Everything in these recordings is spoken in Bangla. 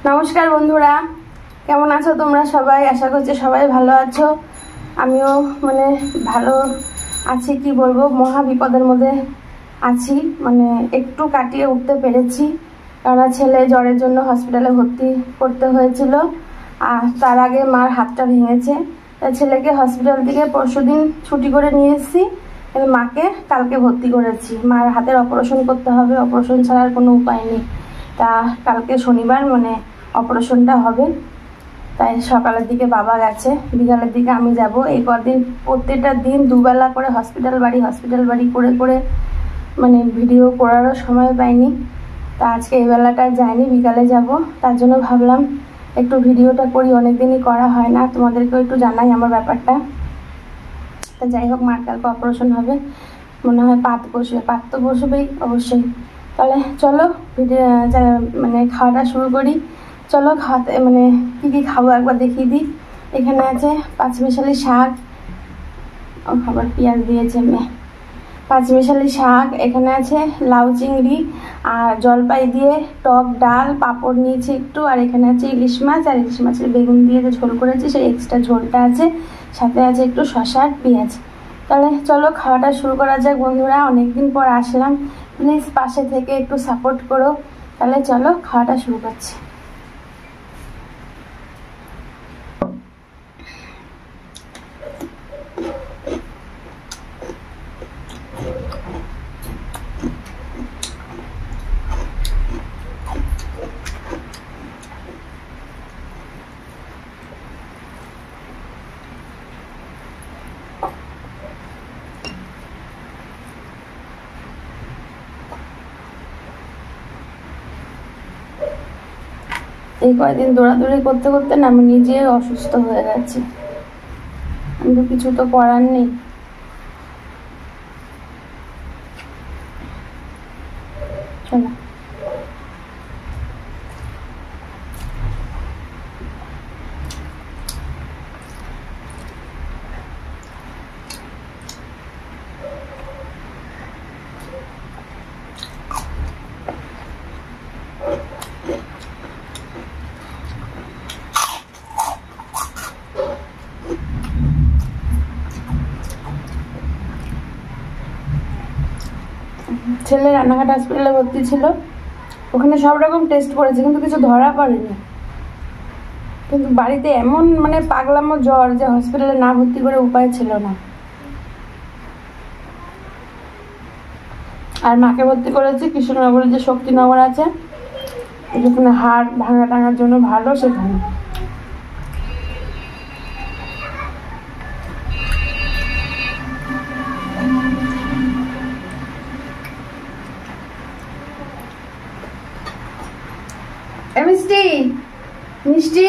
নমস্কার বন্ধুরা, কেমন আছো তোমরা সবাই? আশা করছি সবাই ভালো আছো। আমিও ভালো আছি, কি বলবো, মহা বিপদের মধ্যে আছি। একটু কাটিয়ে উঠতে পেরেছি, কারণ ছেলে জ্বরের জন্য হসপিটালে ভর্তি করতে হয়েছিল। আর তার আগে মার হাতটা ভেঙেছে, তাই ছেলেকে হসপিটাল থেকে পরশুদিন ছুটি করে নিয়ে এসেছি। মাকে কালকে ভর্তি করেছি। মার হাতের অপারেশন করতে হবে, অপারেশন ছাড়া আর কোনো উপায় নেই। তা কালকে শনিবার অপারেশনটা হবে, তাই সকালের দিকে বাবা গেছে, বিকালের দিকে আমি যাব। এই কদিন প্রত্যেকটা দিন দুবেলা করে হসপিটাল বাড়ি করে করে ভিডিও করারও সময় পাইনি। তা আজকে এই বেলাটা যাইনি, বিকালে যাব। তার জন্য ভাবলাম একটু ভিডিওটা করি, অনেকদিনই করা হয় না, তোমাদেরকেও একটু জানাই আমার ব্যাপারটা। তা যাই হোক, মার কালকে অপারেশন হবে, মনে হয় পাত তো বসবেই অবশ্যই। তাহলে চলো ভিডিও খাওয়াটা শুরু করি। চলো খাওয়াতে কী খাবো একবার দেখিয়ে দিই। এখানে আছে পাঁচমিশালি শাক, আবার পেঁয়াজ দিয়েছে পাঁচমিশালি শাক। এখানে আছে লাউ চিংড়ি আর জলপাই দিয়ে টক ডাল, পাঁপড় নিয়েছি একটু, আর এখানে আছে ইলিশ মাছ, আর ইলিশ মাছের বেগুন দিয়ে যে ঝোল করেছি সেই এক্সট্রা ঝোলটা আছে, সাথে আছে একটু শসা আর পেঁয়াজ। তাহলে চলো খাওয়াটা শুরু করা যাক বন্ধুরা। অনেকদিন পর আসলাম, প্লিজ পাশে থেকে একটু সাপোর্ট করো। তাহলে চলো খাওয়াটা শুরু করছি। এই কয়েকদিন দৌড়াদৌড়ি করতে করতে না আমি নিজে অসুস্থ হয়ে গেছি, কিন্তু কিছু তো করার নেই। চলো ছেলে রানাঘাট হসপিটালে ভর্তি ছিল, ওখানে সব রকম টেস্ট করেছে কিন্তু কিছু ধরা পড়েনি। কিন্তু বাড়িতে এমন পাগলামো জ্বর যে হসপিটালে না ভর্তি করে উপায় ছিল না। আর মাকে ভর্তি করেছি কৃষ্ণনগরে, যে শক্তিনগর আছে, যেখানে হাড় ভাঙা টাঙার জন্য ভালো, সেখানে। মিষ্টি মিষ্টি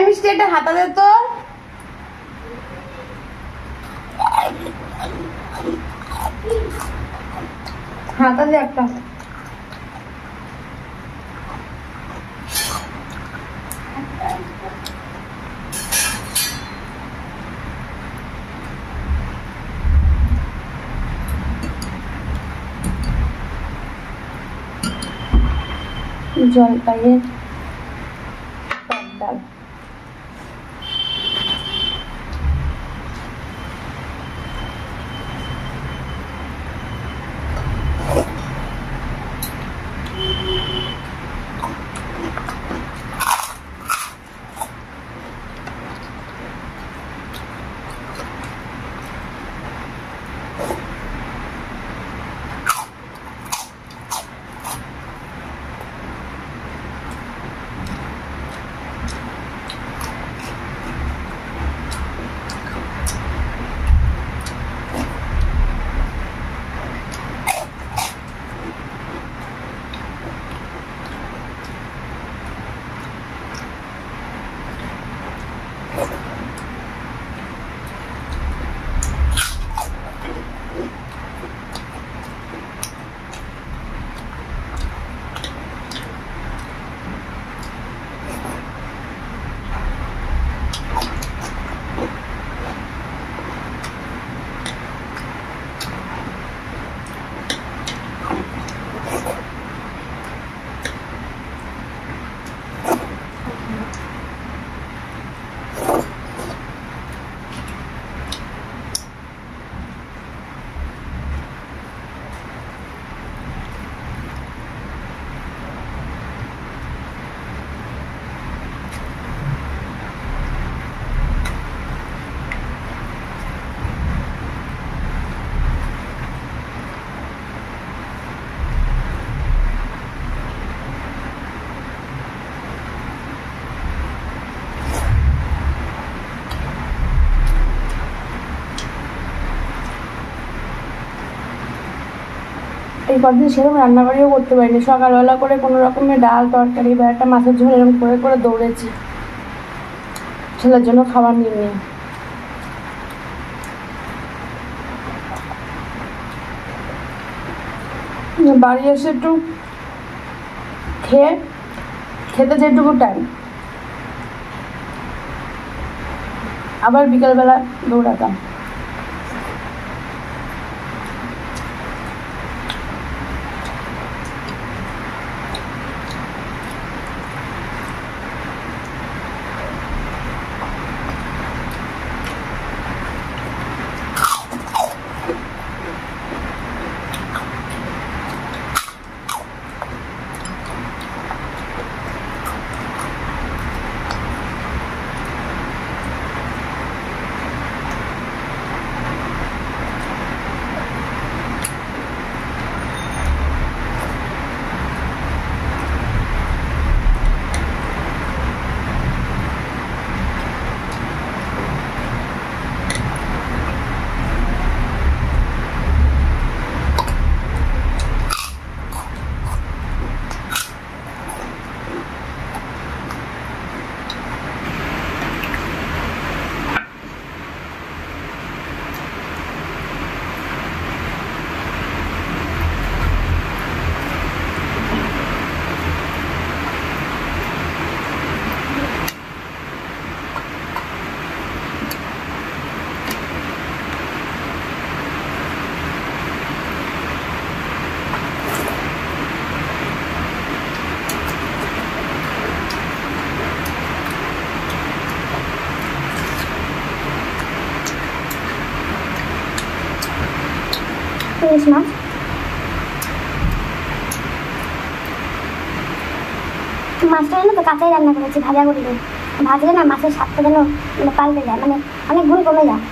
মিষ্টি একটা হাতা দে তো। হাতা দে একটা। জলপাইয়ের টক ডাল। আমি কদিন সেরকম রান্নাবাড়িও করতে পারিনি, সকালবেলা করে কোনো রকমের ডাল তরকারি বা একটা মাছের ঝোল এরকম করে করে দৌড়েছি ছেলের জন্য খাবার নিয়ে নিয়ে। বাড়ি এসে একটু খেতে যেটুকু টাইম, আবার বিকালবেলা দৌড়াতাম। ইলিশ মাছ মাছটা যেন তো কাঁচাই রান্না করেছি, ভাজা করিনি। ভাজলে না মাছের স্বাদটা যেন পাল্টে যায়, মানে অনেক গুণ কমে যায়।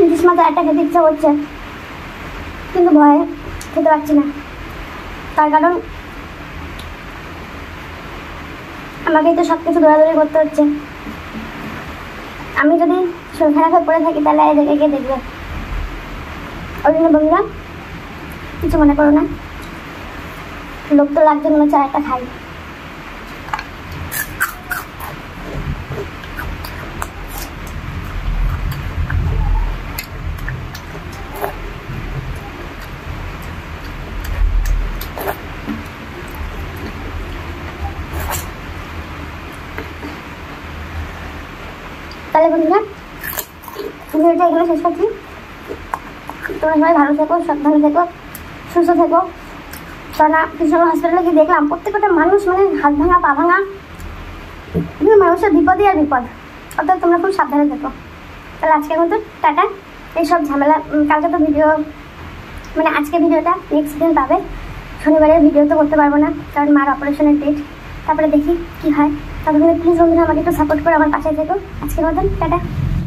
ইলিশ মাছ একটা খেতে ইচ্ছা করছে, কিন্তু ভয়ে খেতে পারছি না। তার কারণ আমাকেই তো সব কিছু দৌড়াদৌড়ি করতে হচ্ছে। আমি যদি শরীর খারাপ হয়ে পড়ে থাকি তাহলে এই জায়গায় কে দেখবে? ওই জন্য বন্ধুরা কিছু মনে করো না, লোক তো লাগছে মনে হচ্ছে একটা খাই। তাহলে বন্ধুরা ভিডিওটা এগুলো শেষ করছি। তোমরা সবাই ভালো থেকো, সাবধানে থেকো, সুস্থ থেকো। কেননা কৃষ্ণনগর হসপিটালে গিয়ে দেখলাম প্রত্যেকটা মানুষ মানে হাত ভাঙা পা ভাঙা, মানুষের বিপদই আর বিপদ। অর্থাৎ তোমরা খুব সাবধানে থেকো। তাহলে আজকের মতো টাটা। এইসব ঝামেলা কালকে তো ভিডিও মানে আজকে ভিডিওটা নেক্সট দিন পাবে। শনিবারের ভিডিও তো করতে পারবো না, কারণ মার অপারেশনের ডেট। তারপরে দেখি কি হয়। ততক্ষণে প্লিজ বন্ধুরা আমাকে একটু সাপোর্ট করে আমার পাশে থেকো। আজকের মতন টাটা।